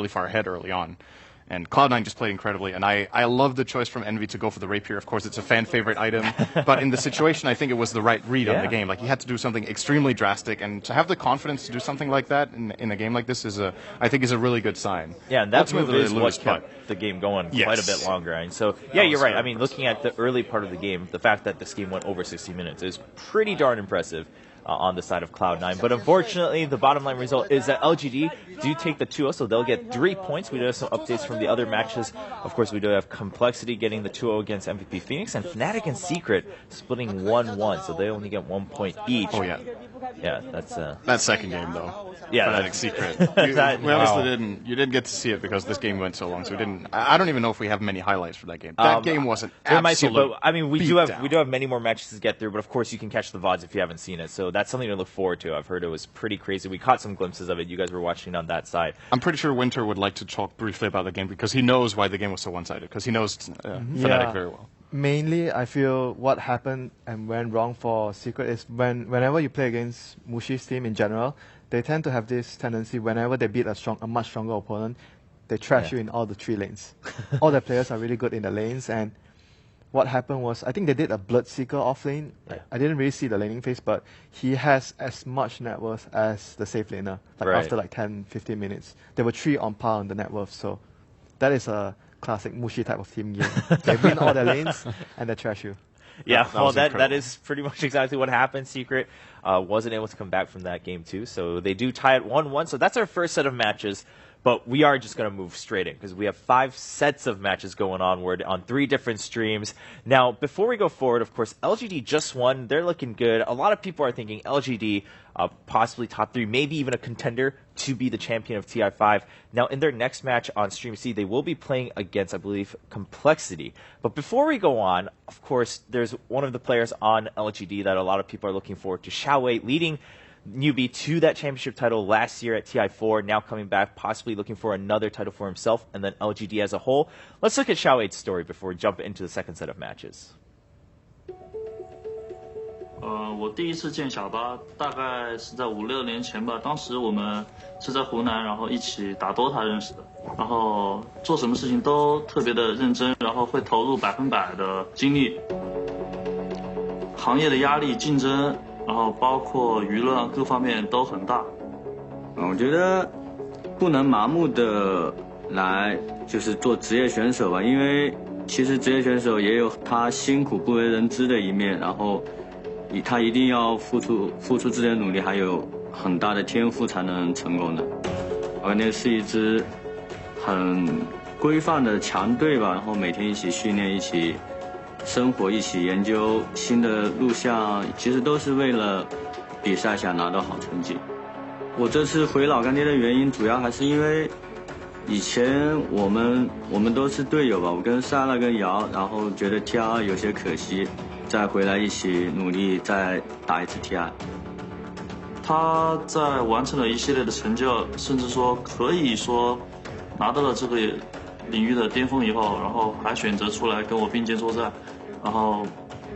really far ahead early on. And Cloud9 just played incredibly, and I love the choice from Envy to go for the Rapier. Of course, it's a fan favorite item, but in the situation, I think it was the right read on the game. Like, he had to do something extremely drastic, and to have the confidence to do something like that in a game like this I think is a really good sign. Yeah, and that move is what kept the game going quite a bit longer. And so, yeah, you're right. I mean, looking at the early part of the game, the fact that this game went over 60 minutes is pretty darn impressive. On the side of Cloud9. But unfortunately, the bottom line result is that LGD do take the 2-0, so they'll get 3 points. We do have some updates from the other matches. Of course, we do have Complexity getting the 2-0 against MVP Phoenix, and Fnatic and Secret splitting 1-1, so they only get 1 point each. Oh, yeah. Yeah, that's... That second game, though. Yeah, Fnatic Secret. We obviously didn't get to see it because this game went so long, so we didn't... I don't even know if we have many highlights for that game. That game was an absolute but, I mean, we do have many more matches to get through, but of course you can catch the VODs if you haven't seen it, so that's something to look forward to. I've heard it was pretty crazy. We caught some glimpses of it. You guys were watching on that side. I'm pretty sure Winter would like to talk briefly about the game because he knows why the game was so one-sided, because he knows Fnatic very well. Mainly, I feel what happened and went wrong for Secret is whenever you play against Mushi's team in general, they tend to have this tendency whenever they beat a much stronger opponent, they trash you in all the 3 lanes. All the players are really good in the lanes, and what happened was, I think they did a Bloodseeker off lane. I didn't really see the laning phase, but he has as much net worth as the safe laner. After 10-15 minutes, there were 3 on par on the net worth. So that is a classic Mushi type of team game. They win all their lanes and they trash you. Yeah, that is pretty much exactly what happened. Secret wasn't able to come back from that game too, so they do tie at 1-1. So that's our first set of matches. But we are just going to move straight in because we have 5 sets of matches going onward on 3 different streams. Now, before we go forward, of course, LGD just won. They're looking good. A lot of people are thinking LGD, possibly top 3, maybe even a contender to be the champion of TI5. Now, in their next match on Stream C, they will be playing against, I believe, Complexity. But before we go on, of course, there's one of the players on LGD that a lot of people are looking forward to, Xiaowei, leading newbie to that championship title last year at TI4, now coming back, possibly looking for another title for himself and then LGD as a whole. Let's look at Xiaowei's story before we jump into the second set of matches. 我第一次见小巴大概是在5-6年前吧，当时我们是在湖南，然后一起打 Dota 认识的，然后做什么事情都特别的认真，然后会投入100%的精力。行业的压力、竞争，然后包括舆论各方面都很大。我觉得不能盲目的来就是做职业选手吧，因为其实职业选手也有他辛苦不为人知的一面，然后他一定要付出自己的努力，还有很大的天赋才能成功的。我感觉是一支很规范的强队吧，然后每天一起训练，一起生活，一起研究新的录像，其实都是为了比赛想拿到好成绩。我这次回老干爹的原因，主要还是因为以前我们都是队友吧，我跟莎拉跟瑶，然后觉得 T2 有些可惜，再回来一起努力再打一次 T2。他在完成了一系列的成就，甚至说可以说拿到了这个领域的巅峰以后，然后还选择出来跟我并肩作战，然后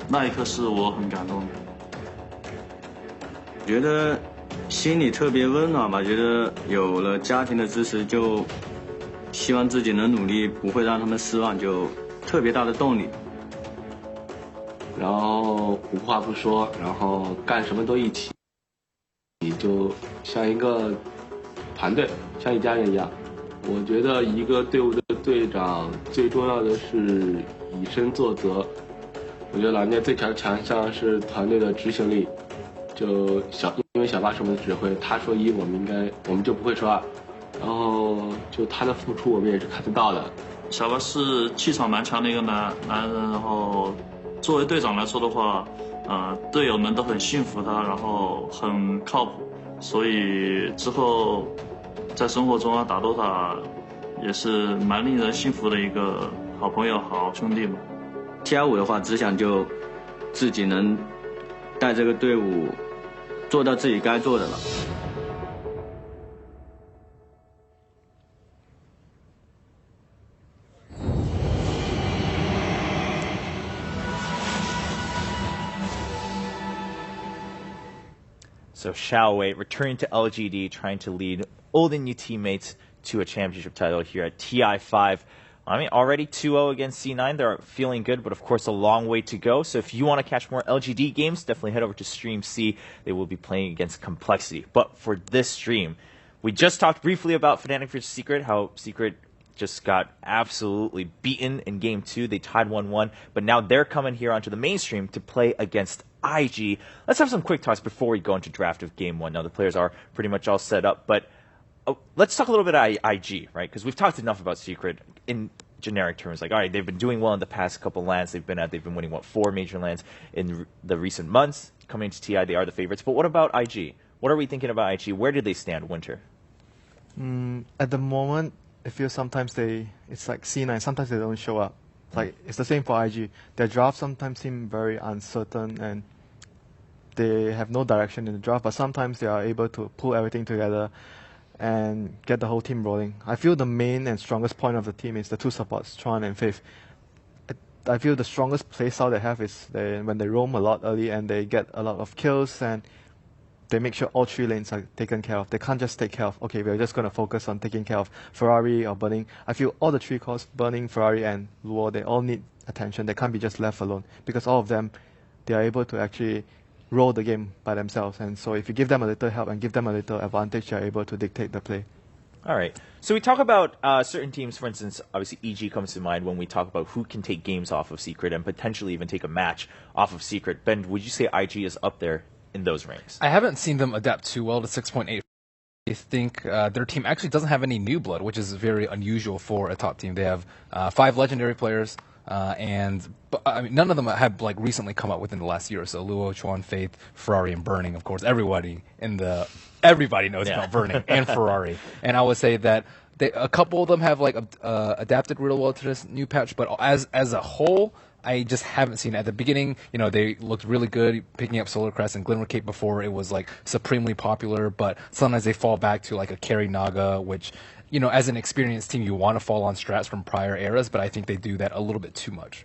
那一刻是我很感动的。觉得心里特别温暖吧，觉得有了家庭的支持，就希望自己能努力，不会让他们失望，就特别大的动力。然后无话不说，然后干什么都一起，你就像一个团队，像一家人一样。我觉得一个队伍的队长最重要的是以身作则。我觉得老聂最强项是团队的执行力。因为小巴是我们的指挥，他说1，我们就不会说2，然后就他的付出我们也是看得到的。小巴是气场蛮强的一个男人，然后作为队长来说的话，队友们都很信服他，然后很靠谱，所以之后在生活中打 Dota 也是蛮令人信服的一个好朋友、好兄弟嘛。T5的话，只想就自己能带这个队伍做到自己该做的了。So Xiaowei returning to LGD, trying to lead old and new teammates to a championship title here at TI5. I mean, already 2-0 against C9. They're feeling good, but of course a long way to go. So if you want to catch more LGD games, definitely head over to Stream C. They will be playing against Complexity. But for this stream, we just talked briefly about Fnatic vs Secret, how Secret just got absolutely beaten in Game 2. They tied 1-1, but now they're coming here onto the mainstream to play against IG. Let's have some quick talks before we go into draft of Game 1. Now, the players are pretty much all set up, but let's talk a little bit about IG, right? Because we've talked enough about Secret in generic terms. Like, all right, they've been doing well in the past couple LANs they've been at. They've been winning, 4 major LANs in the recent months. Coming into TI, they are the favorites. But what about IG? What are we thinking about IG? Where do they stand, Winter? At the moment, I feel sometimes it's like C9, sometimes they don't show up. Like, it's the same for IG. Their draft sometimes seem very uncertain and they have no direction in the draft, but sometimes they are able to pull everything together and get the whole team rolling. I feel the main and strongest point of the team is the 2 supports, Tron and Faith. I feel the strongest playstyle they have is when they roam a lot early and they get a lot of kills and they make sure all 3 lanes are taken care of. They can't just take care of, okay, we're just going to focus on taking care of Ferrari or Burning. I feel all the 3 cores, Burning, Ferrari, and Luo, they all need attention. They can't be just left alone because all of them, they are able to actually roll the game by themselves. And so if you give them a little help and give them a little advantage, they're able to dictate the play. All right. So we talk about certain teams, for instance, obviously EG comes to mind when we talk about who can take games off of Secret and potentially even take a match off of Secret. Ben, would you say IG is up there in those ranks? I haven't seen them adapt too well to 6.8. I think their team actually doesn't have any new blood, which is very unusual for a top team. They have 5 legendary players, and I mean, none of them have like recently come up within the last year or so. Luo, Chuan, Faith, Ferrari, and Burning. Of course, everybody knows about Burning and Ferrari. And I would say that a couple of them have like adapted real well to this new patch, but as a whole, I just haven't seen it. At the beginning, they looked really good picking up Solar Crest and Glimmer Cape before it was like supremely popular, but sometimes they fall back to like a Carry Naga, which, as an experienced team, you want to fall on strats from prior eras, but I think they do that a little bit too much.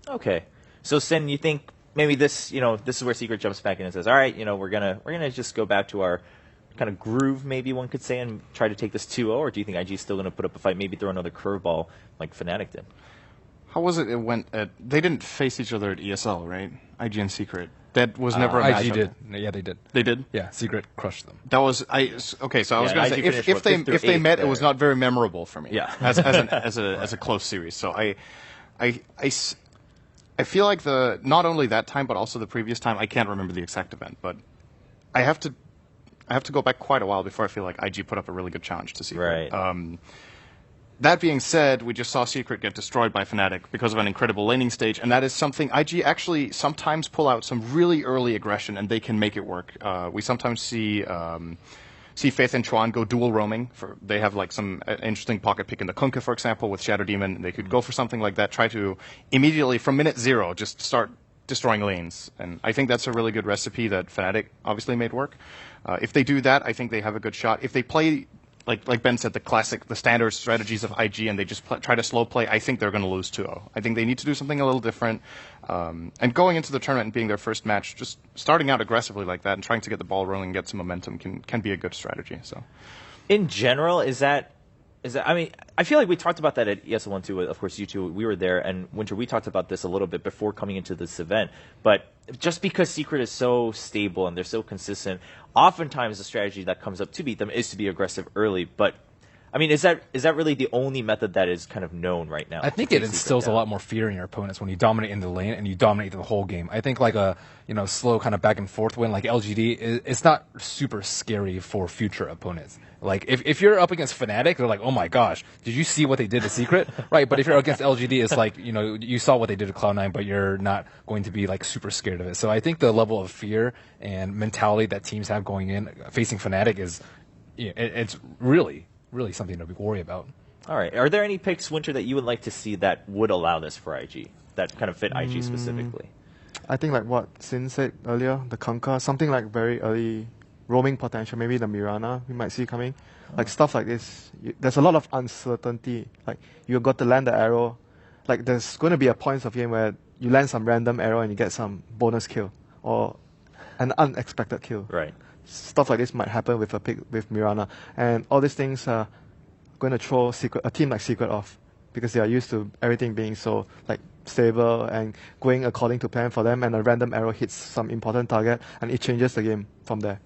Okay. So, Sin, you think maybe this is where Secret jumps back in and says, all right, we're gonna just go back to our kind of groove, maybe one could say, and try to take this 2-0, or do you think IG is still going to put up a fight, maybe throw another curveball like Fnatic did? How was it? It went they didn't face each other at ESL, right? IG and Secret. That was never a matchup. IG did. Yeah, they did. They did? Yeah, Secret crushed them. That was okay. So I was going to say if they met, it was not very memorable for me. Yeah. as a close series. So I feel like not only that time but also the previous time. I can't remember the exact event, but I have to go back quite a while before I feel like IG put up a really good challenge to Secret. Right. That being said, we just saw Secret get destroyed by Fnatic because of an incredible laning stage, and that is something IG actually sometimes pull out some really early aggression, and they can make it work. We sometimes see Faith and Chuan go dual roaming. They have like some interesting pocket pick in the Kunkka, for example, with Shadow Demon. They could go for something like that, try to immediately, from minute 0, just start destroying lanes. And I think that's a really good recipe that Fnatic obviously made work. If they do that, I think they have a good shot. If they play like Ben said, the standard strategies of IG, and they just try to slow play, I think they're going to lose 2-0. I think they need to do something a little different. And going into the tournament and being their first match, just starting out aggressively like that and trying to get the ball rolling and get some momentum can be a good strategy. So, in general, is that? I mean, I feel like we talked about that at ESL1 too. Of course, you two, we were there, and Winter, we talked about this a little bit before coming into this event. But just because Secret is so stable and they're so consistent, oftentimes the strategy that comes up to beat them is to be aggressive early. But I mean, is that really the only method that is kind of known right now? I think it instills a lot more fear in your opponents when you dominate in the lane and you dominate the whole game. I think like a slow kind of back and forth win like LGD, it's not super scary for future opponents. Like if you're up against Fnatic, they're like, oh my gosh, did you see what they did to Secret? Right, but if you're against LGD, it's like you saw what they did to Cloud9, but you're not going to be like super scared of it. So I think the level of fear and mentality that teams have going in facing Fnatic is it's really something to worry about. All right. Are there any picks, Winter, that you would like to see that would allow this for IG, that kind of fit IG specifically? I think like what Sin said earlier, the Kunkka, something like very early roaming potential, maybe the Mirana we might see coming. Like stuff like this. There's a lot of uncertainty. Like you got to land the arrow. Like there's going to be a points of game where you land some random arrow and you get some bonus kill or an unexpected kill. Right. Stuff like this might happen with a pick with Mirana, and all these things are going to throw a team like Secret off because they are used to everything being so like stable and going according to plan for them, and a random arrow hits some important target and it changes the game from there.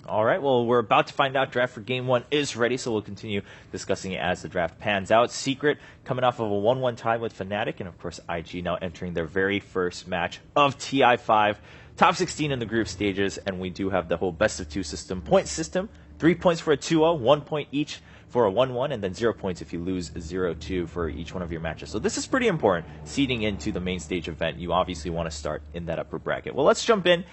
All right, well, we're about to find out. Draft for Game 1 is ready, so we'll continue discussing it as the draft pans out. Secret coming off of a 1-1 tie with Fnatic, and of course IG now entering their very first match of TI5. Top 16 in the group stages, and we do have the whole best-of-2 system, point system. 3 points for a 2-0, 1 point each for a 1-1, and then 0 points if you lose 0-2 for each one of your matches. So this is pretty important. Seeding into the main stage event, you obviously want to start in that upper bracket. Well, let's jump in.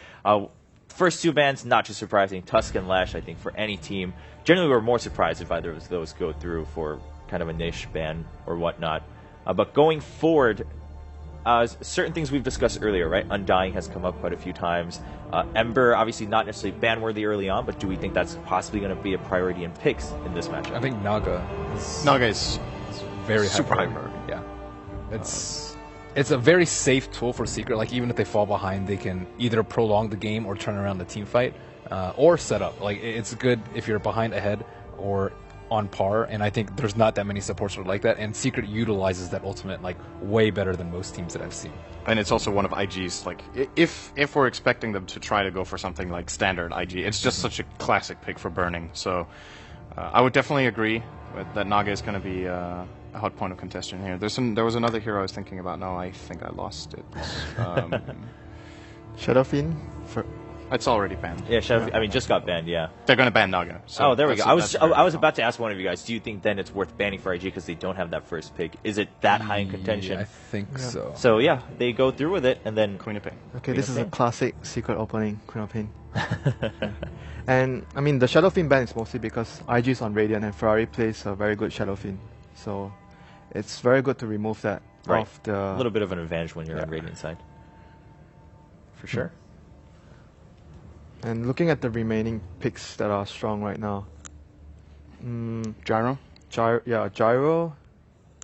First two bans, not too surprising. Tusk and Lash, I think, for any team. Generally, we're more surprised if either of those go through for kind of a niche ban or whatnot. But going forward, certain things we've discussed earlier, right? Undying has come up quite a few times. Ember, obviously not necessarily ban-worthy early on, but do we think that's possibly going to be a priority in picks in this matchup? I think Naga is very super high high priority. Yeah. It's a very safe tool for Secret. Like, even if they fall behind, they can either prolong the game or turn around the team fight, or set up. Like, it's good if you're behind, ahead, or on par, and I think there's not that many supports that are like that, and Secret utilizes that ultimate like way better than most teams that I've seen. And it's also one of IG's, like, if we're expecting them to try to go for something like standard IG, it's just such a classic pick for burning. So I would definitely agree that Naga is going to be a hot point of contention here. There was another hero I was thinking about. No, I think I lost it. Shadowfiend? It's already banned. Yeah, I mean, just got banned, yeah. They're going to ban Naga. So there we go. I was about to ask one of you guys, do you think then it's worth banning for IG because they don't have that first pick? Is it that high in contention? I think so. So, yeah, they go through with it, and then... Queen of Pain. Okay, this is a classic Secret opening, Queen of Pain. And, I mean, the Shadowfiend ban is mostly because IG is on Radiant and Ferrari plays a very good Shadowfiend. So, it's very good to remove that off the... A little bit of an advantage when you're on Radiant side. For sure. And looking at the remaining picks that are strong right now, Gyro? Gyro,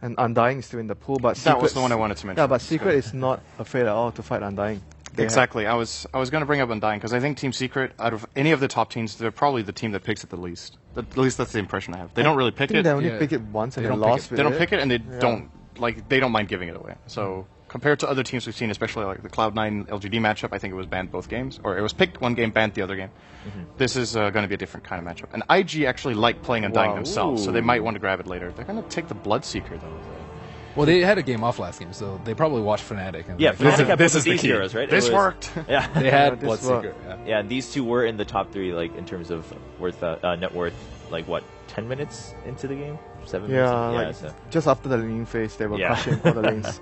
and Undying is still in the pool, but that was the one I wanted to mention. Yeah, but Secret is not afraid at all to fight Undying. Exactly. I was going to bring up Undying because I think Team Secret, out of any of the top teams, they're probably the team that picks it the least. At least that's the impression I have. They don't really pick it. They only pick it once and they lost with it. They don't pick it, and they don't mind giving it away. So compared to other teams we've seen, especially like the Cloud9 LGD matchup, I think it was banned both games, or it was picked one game, banned the other game. This is going to be a different kind of matchup. And IG actually like playing Undying themselves, so they might want to grab it later. They're going to take the Bloodseeker though. Well, they had a game off last game, so they probably watched Fnatic. And Fnatic this is these the key. Heroes, right? This worked. Yeah, they had Bloodseeker. Yeah, these two were in the top 3, like in terms of net worth. Like what, 10 minutes into the game? 7 minutes? Like so. Just after the laning phase, they were crushing all the lanes.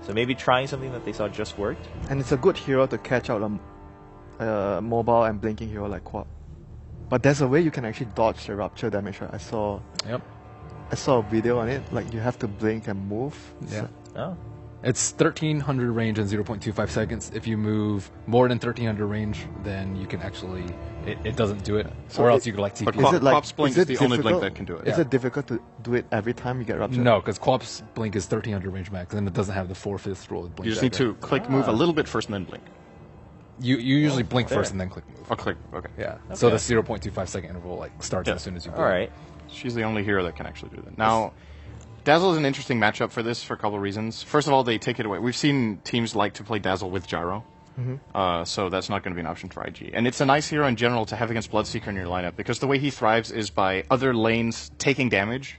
So maybe trying something that they saw just worked. And it's a good hero to catch out a mobile and blinking hero like Quap. But there's a way you can actually dodge the rupture damage, right? I saw a video on it. Like, you have to blink and move. Yeah. Oh. It's 1300 range and 0.25 seconds. If you move more than 1300 range, then you can actually... It doesn't do it. So or else you could like TP. But Quap's Blink is the only blink that can do it. Is it difficult to do it every time you get rupture? No, because Quap's Blink is 1300 range max, and it doesn't have the 4/5 roll. You just need to click move a little bit first and then blink. You usually blink first and then click move. Or click, okay. Yeah. Okay. So the 0.25 second interval like starts as soon as you blink. All right. She's the only hero that can actually do that. Now, Dazzle is an interesting matchup for this for a couple of reasons. First of all, they take it away. We've seen teams like to play Dazzle with Gyro. So that's not going to be an option for IG. And it's a nice hero in general to have against Bloodseeker in your lineup because the way he thrives is by other lanes taking damage